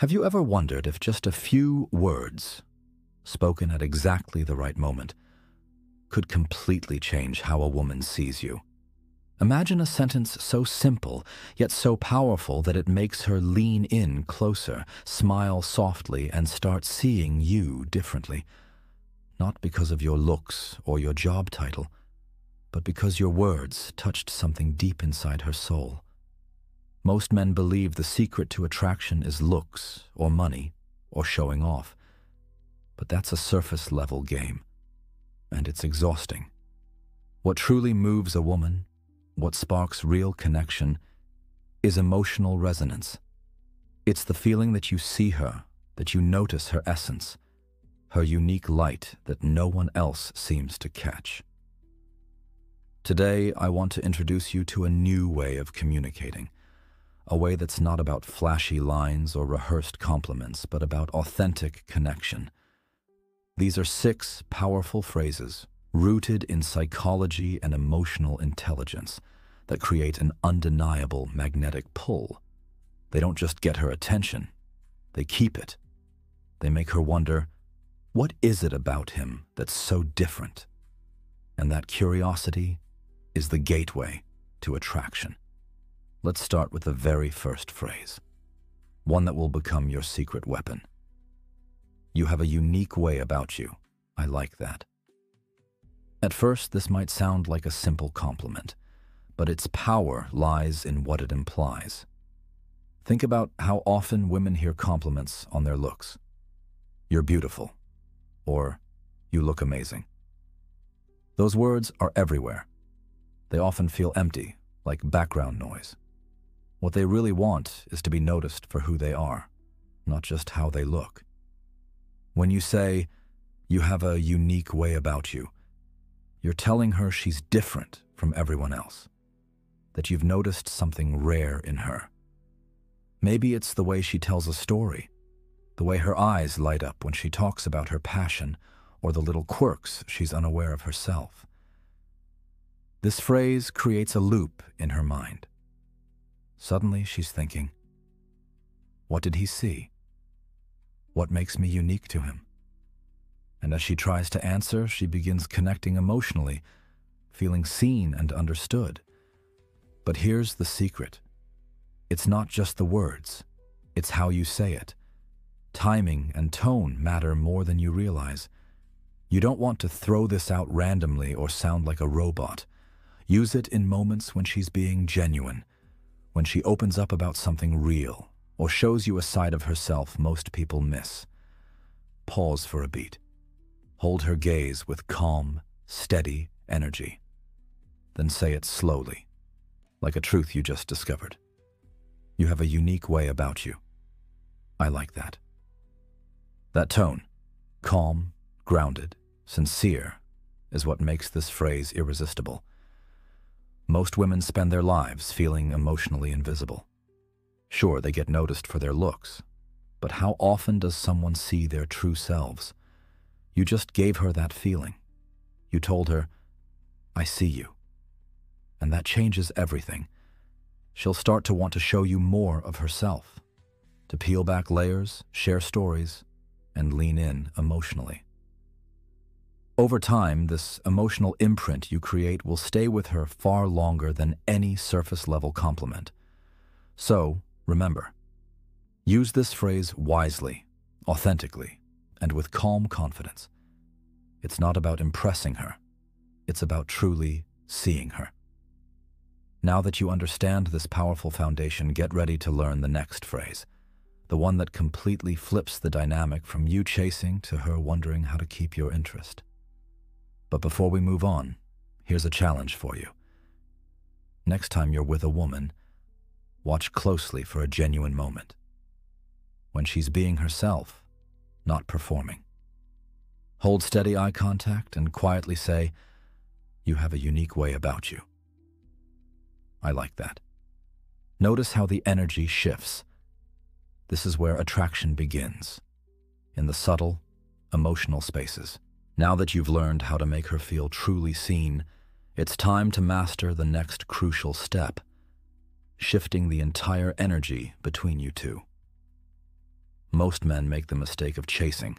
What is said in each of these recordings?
Have you ever wondered if just a few words, spoken at exactly the right moment, could completely change how a woman sees you? Imagine a sentence so simple, yet so powerful that it makes her lean in closer, smile softly, and start seeing you differently. Not because of your looks or your job title, but because your words touched something deep inside her soul. Most men believe the secret to attraction is looks or money or showing off. But that's a surface-level game, and it's exhausting. What truly moves a woman, what sparks real connection, is emotional resonance. It's the feeling that you see her, that you notice her essence, her unique light that no one else seems to catch. Today, I want to introduce you to a new way of communicating, a way that's not about flashy lines or rehearsed compliments, but about authentic connection. These are 6 powerful phrases rooted in psychology and emotional intelligence that create an undeniable magnetic pull. They don't just get her attention, they keep it. They make her wonder, what is it about him that's so different? And that curiosity is the gateway to attraction. Let's start with the very first phrase, one that will become your secret weapon. You have a unique way about you. I like that. At first, this might sound like a simple compliment, but its power lies in what it implies. Think about how often women hear compliments on their looks. You're beautiful, or you look amazing. Those words are everywhere. They often feel empty, like background noise. What they really want is to be noticed for who they are, not just how they look. When you say, you have a unique way about you, you're telling her she's different from everyone else, that you've noticed something rare in her. Maybe it's the way she tells a story, the way her eyes light up when she talks about her passion, or the little quirks she's unaware of herself. This phrase creates a loop in her mind. Suddenly she's thinking, what did he see? What makes me unique to him? And as she tries to answer, she begins connecting emotionally, feeling seen and understood. But here's the secret. It's not just the words, it's how you say it. Timing and tone matter more than you realize. You don't want to throw this out randomly or sound like a robot. Use it in moments when she's being genuine, when she opens up about something real, or shows you a side of herself most people miss. Pause for a beat. Hold her gaze with calm, steady energy. Then say it slowly, like a truth you just discovered. You have a unique way about you. I like that. That tone, calm, grounded, sincere, is what makes this phrase irresistible. Most women spend their lives feeling emotionally invisible. Sure, they get noticed for their looks, but how often does someone see their true selves? You just gave her that feeling. You told her, I see you. And that changes everything. She'll start to want to show you more of herself, to peel back layers, share stories, and lean in emotionally. Over time, this emotional imprint you create will stay with her far longer than any surface-level compliment. So, remember, use this phrase wisely, authentically, and with calm confidence. It's not about impressing her. It's about truly seeing her. Now that you understand this powerful foundation, get ready to learn the next phrase, the one that completely flips the dynamic from you chasing to her wondering how to keep your interest. But before we move on, here's a challenge for you. Next time you're with a woman, watch closely for a genuine moment, when she's being herself, not performing. Hold steady eye contact and quietly say, you have a unique way about you. I like that. Notice how the energy shifts. This is where attraction begins, in the subtle, emotional spaces. Now that you've learned how to make her feel truly seen, it's time to master the next crucial step, shifting the entire energy between you two. Most men make the mistake of chasing.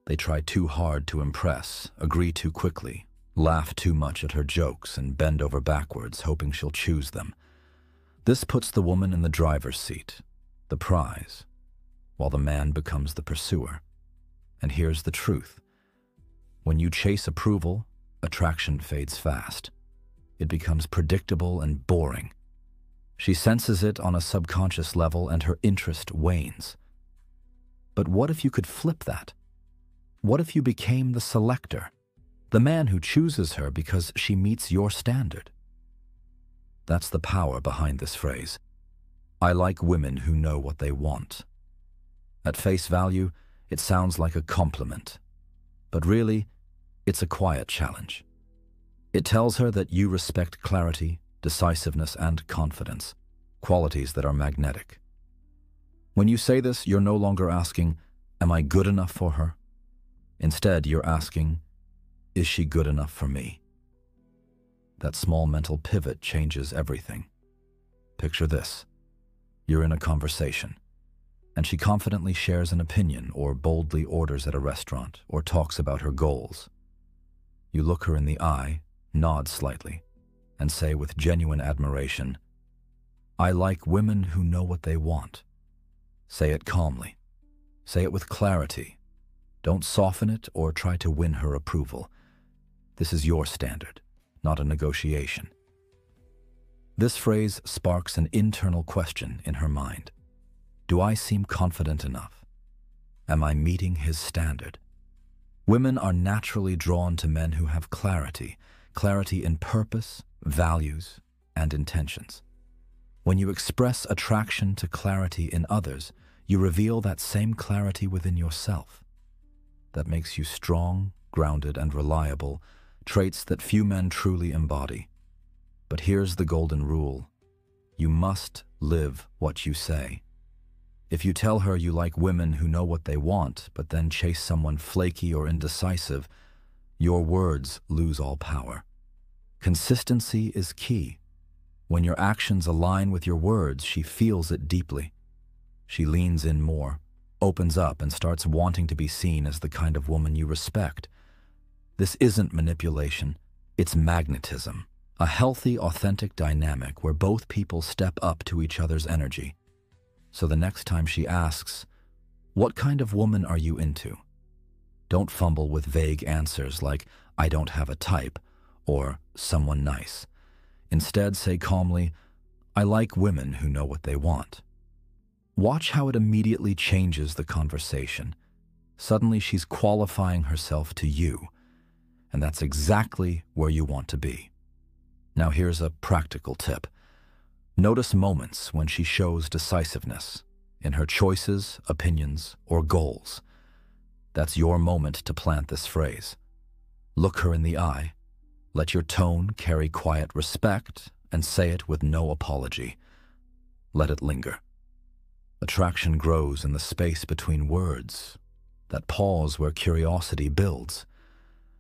They try too hard to impress, agree too quickly, laugh too much at her jokes, and bend over backwards, hoping she'll choose them. This puts the woman in the driver's seat, the prize, while the man becomes the pursuer. And here's the truth. When you chase approval, attraction fades fast. It becomes predictable and boring. She senses it on a subconscious level and her interest wanes. But what if you could flip that? What if you became the selector, the man who chooses her because she meets your standard? That's the power behind this phrase. I like women who know what they want. At face value, it sounds like a compliment, but really, it's a quiet challenge. It tells her that you respect clarity, decisiveness, and confidence, qualities that are magnetic. When you say this, you're no longer asking, am I good enough for her? Instead, you're asking, is she good enough for me? That small mental pivot changes everything. Picture this. You're in a conversation, and she confidently shares an opinion or boldly orders at a restaurant or talks about her goals. You look her in the eye, nod slightly, and say with genuine admiration, I like women who know what they want. Say it calmly. Say it with clarity. Don't soften it or try to win her approval. This is your standard, not a negotiation. This phrase sparks an internal question in her mind. Do I seem confident enough? Am I meeting his standard? Women are naturally drawn to men who have clarity in purpose, values, and intentions. When you express attraction to clarity in others, you reveal that same clarity within yourself. That makes you strong, grounded, and reliable, traits that few men truly embody. But here's the golden rule. You must live what you say. If you tell her you like women who know what they want, but then chase someone flaky or indecisive, your words lose all power. Consistency is key. When your actions align with your words, she feels it deeply. She leans in more, opens up, and starts wanting to be seen as the kind of woman you respect. This isn't manipulation, it's magnetism. A healthy, authentic dynamic where both people step up to each other's energy. So the next time she asks, what kind of woman are you into? Don't fumble with vague answers like, I don't have a type, or someone nice. Instead, say calmly, I like women who know what they want. Watch how it immediately changes the conversation. Suddenly she's qualifying herself to you, and that's exactly where you want to be. Now here's a practical tip. Notice moments when she shows decisiveness in her choices, opinions, or goals. That's your moment to plant this phrase. Look her in the eye. Let your tone carry quiet respect and say it with no apology. Let it linger. Attraction grows in the space between words, that pause where curiosity builds.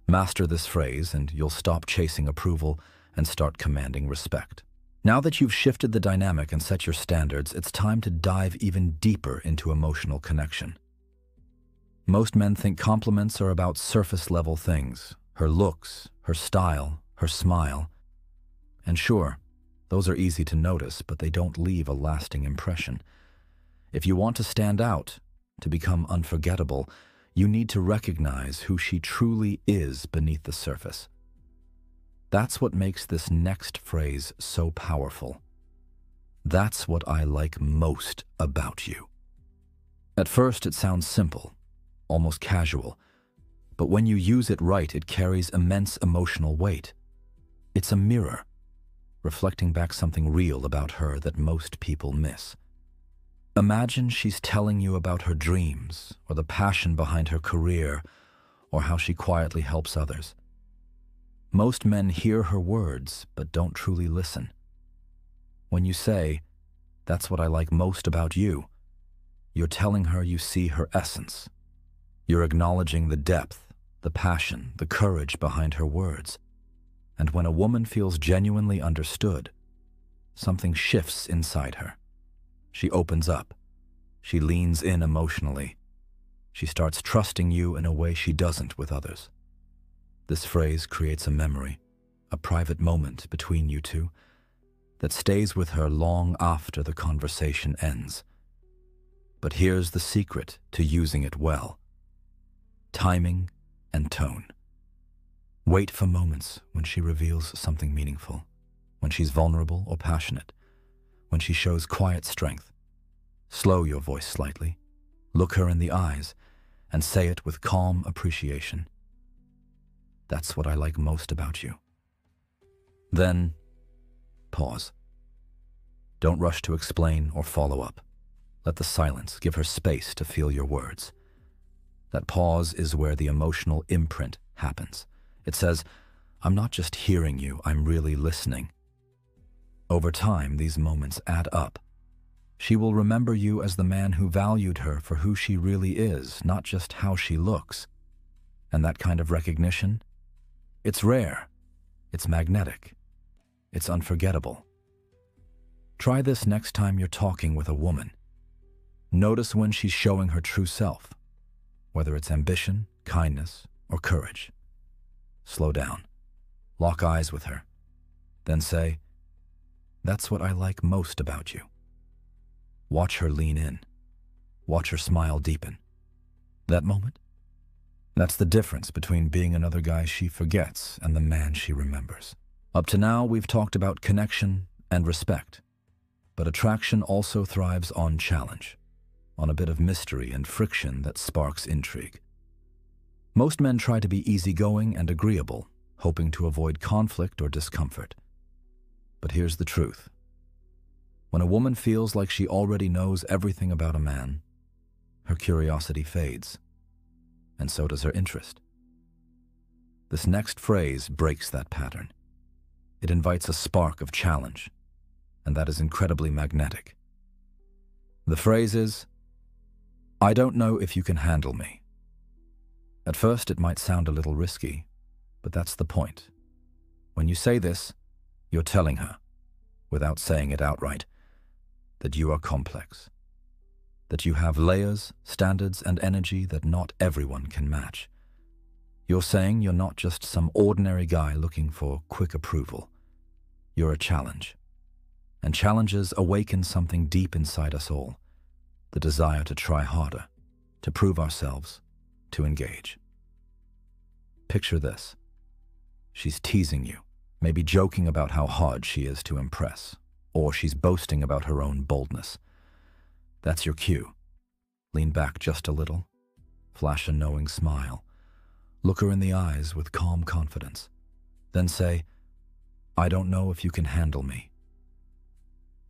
Master this phrase and you'll stop chasing approval and start commanding respect. Now that you've shifted the dynamic and set your standards, it's time to dive even deeper into emotional connection. Most men think compliments are about surface-level things, her looks, her style, her smile. And sure, those are easy to notice, but they don't leave a lasting impression. If you want to stand out, to become unforgettable, you need to recognize who she truly is beneath the surface. That's what makes this next phrase so powerful. That's what I like most about you. At first, it sounds simple, almost casual, but when you use it right, it carries immense emotional weight. It's a mirror, reflecting back something real about her that most people miss. Imagine she's telling you about her dreams, or the passion behind her career, or how she quietly helps others. Most men hear her words, but don't truly listen. When you say, that's what I like most about you, you're telling her you see her essence. You're acknowledging the depth, the passion, the courage behind her words. And when a woman feels genuinely understood, something shifts inside her. She opens up. She leans in emotionally. She starts trusting you in a way she doesn't with others. This phrase creates a memory, a private moment between you two, that stays with her long after the conversation ends. But here's the secret to using it well: timing and tone. Wait for moments when she reveals something meaningful, when she's vulnerable or passionate, when she shows quiet strength. Slow your voice slightly, look her in the eyes, and say it with calm appreciation. That's what I like most about you. Then, pause. Don't rush to explain or follow up. Let the silence give her space to feel your words. That pause is where the emotional imprint happens. It says, I'm not just hearing you, I'm really listening. Over time, these moments add up. She will remember you as the man who valued her for who she really is, not just how she looks. And that kind of recognition, it's rare, it's magnetic, it's unforgettable. Try this next time you're talking with a woman. Notice when she's showing her true self, whether it's ambition, kindness, or courage. Slow down. Lock eyes with her. Then say, that's what I like most about you. Watch her lean in. Watch her smile deepen. That moment? That's the difference between being another guy she forgets and the man she remembers. Up to now, we've talked about connection and respect. But attraction also thrives on challenge, on a bit of mystery and friction that sparks intrigue. Most men try to be easygoing and agreeable, hoping to avoid conflict or discomfort. But here's the truth. When a woman feels like she already knows everything about a man, her curiosity fades, and so does her interest. This next phrase breaks that pattern. It invites a spark of challenge, and that is incredibly magnetic. The phrase is, I don't know if you can handle me. At first, it might sound a little risky, but that's the point. When you say this, you're telling her, without saying it outright, that you are complex, that you have layers, standards, and energy that not everyone can match. You're saying you're not just some ordinary guy looking for quick approval. You're a challenge. And challenges awaken something deep inside us all, the desire to try harder, to prove ourselves, to engage. Picture this. She's teasing you, maybe joking about how hard she is to impress, or she's boasting about her own boldness. That's your cue. Lean back just a little, flash a knowing smile, look her in the eyes with calm confidence, then say, I don't know if you can handle me.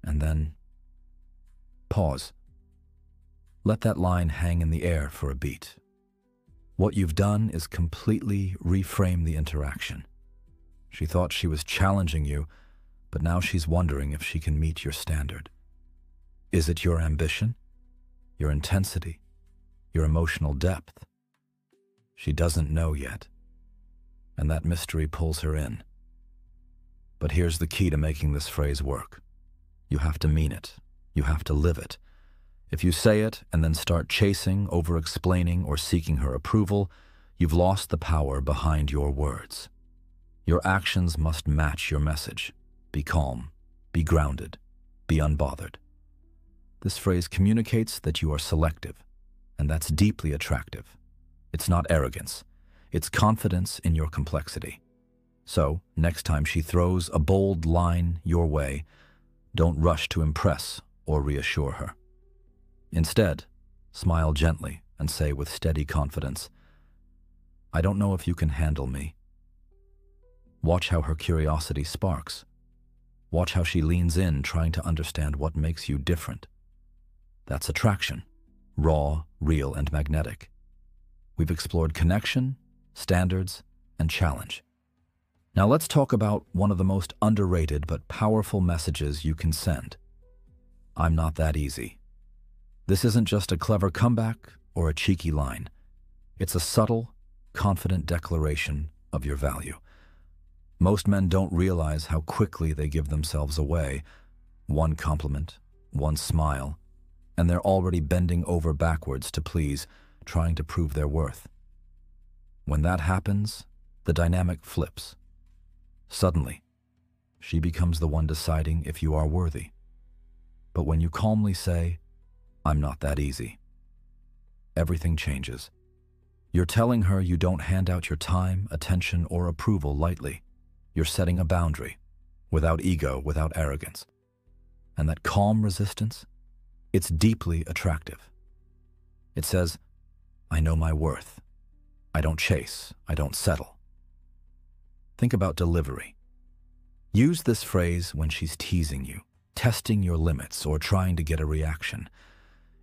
And then, pause. Let that line hang in the air for a beat. What you've done is completely reframe the interaction. She thought she was challenging you, but now she's wondering if she can meet your standard. Is it your ambition, your intensity, your emotional depth? She doesn't know yet, and that mystery pulls her in. But here's the key to making this phrase work. You have to mean it. You have to live it. If you say it and then start chasing, over-explaining, or seeking her approval, you've lost the power behind your words. Your actions must match your message. Be calm, be grounded, be unbothered. This phrase communicates that you are selective, and that's deeply attractive. It's not arrogance. It's confidence in your complexity. So, next time she throws a bold line your way, don't rush to impress or reassure her. Instead, smile gently and say with steady confidence, I don't know if you can handle me. Watch how her curiosity sparks. Watch how she leans in, trying to understand what makes you different. That's attraction, raw, real, and magnetic. We've explored connection, standards, and challenge. Now let's talk about one of the most underrated but powerful messages you can send. I'm not that easy. This isn't just a clever comeback or a cheeky line. It's a subtle, confident declaration of your value. Most men don't realize how quickly they give themselves away. One compliment, one smile, and they're already bending over backwards to please, trying to prove their worth. When that happens, the dynamic flips. Suddenly, she becomes the one deciding if you are worthy. But when you calmly say, "I'm not that easy," everything changes. You're telling her you don't hand out your time, attention, or approval lightly. You're setting a boundary, without ego, without arrogance. And that calm resistance, it's deeply attractive. It says, "I know my worth. I don't chase. I don't settle." Think about delivery. Use this phrase when she's teasing you, testing your limits, or trying to get a reaction.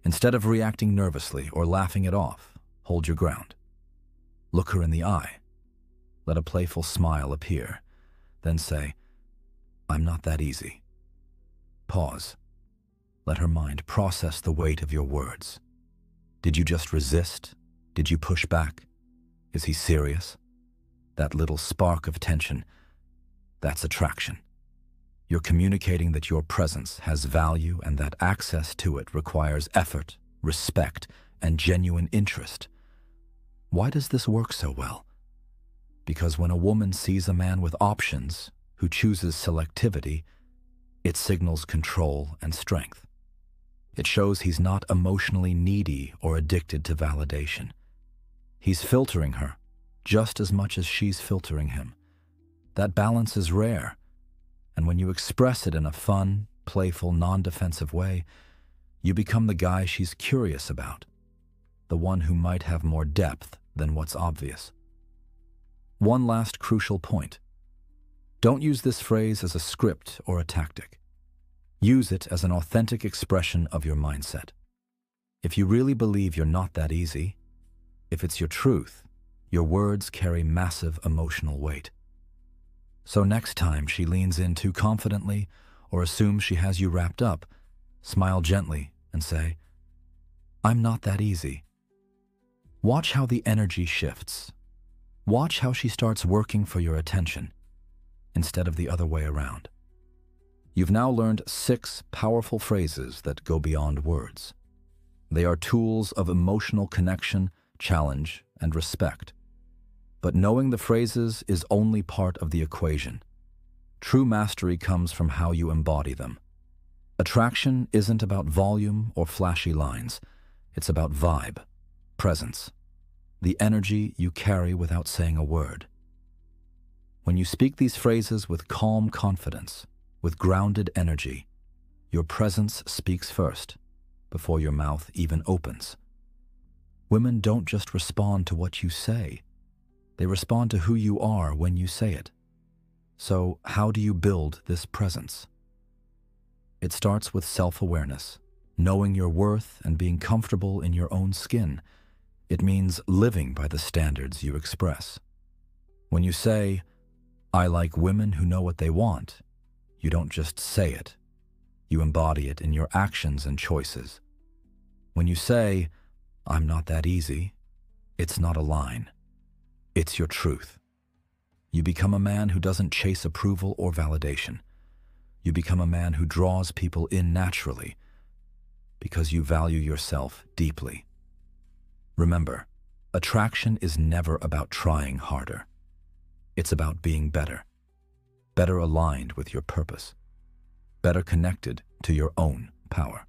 Instead of reacting nervously or laughing it off, hold your ground. Look her in the eye. Let a playful smile appear. Then say, "I'm not that easy." Pause. Let her mind process the weight of your words. Did you just resist? Did you push back? Is he serious? That little spark of tension, that's attraction. You're communicating that your presence has value and that access to it requires effort, respect, and genuine interest. Why does this work so well? Because when a woman sees a man with options, who chooses selectivity, it signals control and strength. It shows he's not emotionally needy or addicted to validation. He's filtering her just as much as she's filtering him. That balance is rare, and when you express it in a fun, playful, non-defensive way, you become the guy she's curious about, the one who might have more depth than what's obvious. One last crucial point. Don't use this phrase as a script or a tactic. Use it as an authentic expression of your mindset. If you really believe you're not that easy, if it's your truth, your words carry massive emotional weight. So next time she leans in too confidently or assumes she has you wrapped up, smile gently and say, "I'm not that easy." Watch how the energy shifts. Watch how she starts working for your attention instead of the other way around. You've now learned 6 powerful phrases that go beyond words. They are tools of emotional connection, challenge, and respect. But knowing the phrases is only part of the equation. True mastery comes from how you embody them. Attraction isn't about volume or flashy lines. It's about vibe, presence, the energy you carry without saying a word. When you speak these phrases with calm confidence, with grounded energy, your presence speaks first, before your mouth even opens. Women don't just respond to what you say. They respond to who you are when you say it. So how do you build this presence? It starts with self-awareness, knowing your worth and being comfortable in your own skin. It means living by the standards you express. When you say, "I like women who know what they want," you don't just say it. You embody it in your actions and choices. When you say, "I'm not that easy," it's not a line. It's your truth. You become a man who doesn't chase approval or validation. You become a man who draws people in naturally because you value yourself deeply. Remember, attraction is never about trying harder. It's about being better, better aligned with your purpose, better connected to your own power,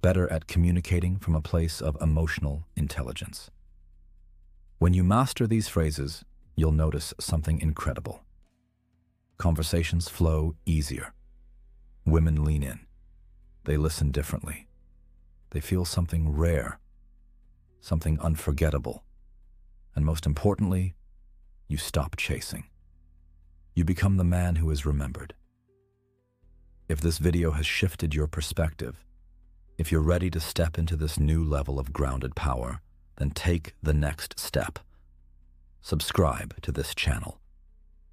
better at communicating from a place of emotional intelligence. When you master these phrases, you'll notice something incredible. Conversations flow easier. Women lean in. They listen differently. They feel something rare, something unforgettable. And most importantly, you stop chasing. You become the man who is remembered. If this video has shifted your perspective, if you're ready to step into this new level of grounded power, then take the next step. Subscribe to this channel.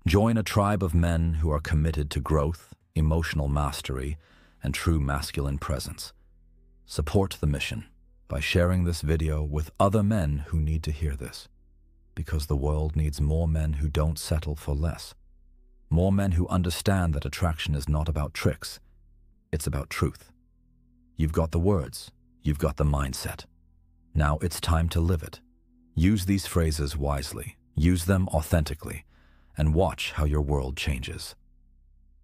Join a tribe of men who are committed to growth, emotional mastery, and true masculine presence. Support the mission by sharing this video with other men who need to hear this, because the world needs more men who don't settle for less. More men who understand that attraction is not about tricks, it's about truth. You've got the words. You've got the mindset. Now it's time to live it. Use these phrases wisely. Use them authentically. And watch how your world changes.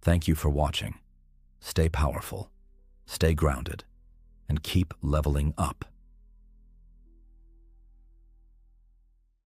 Thank you for watching. Stay powerful. Stay grounded. And keep leveling up.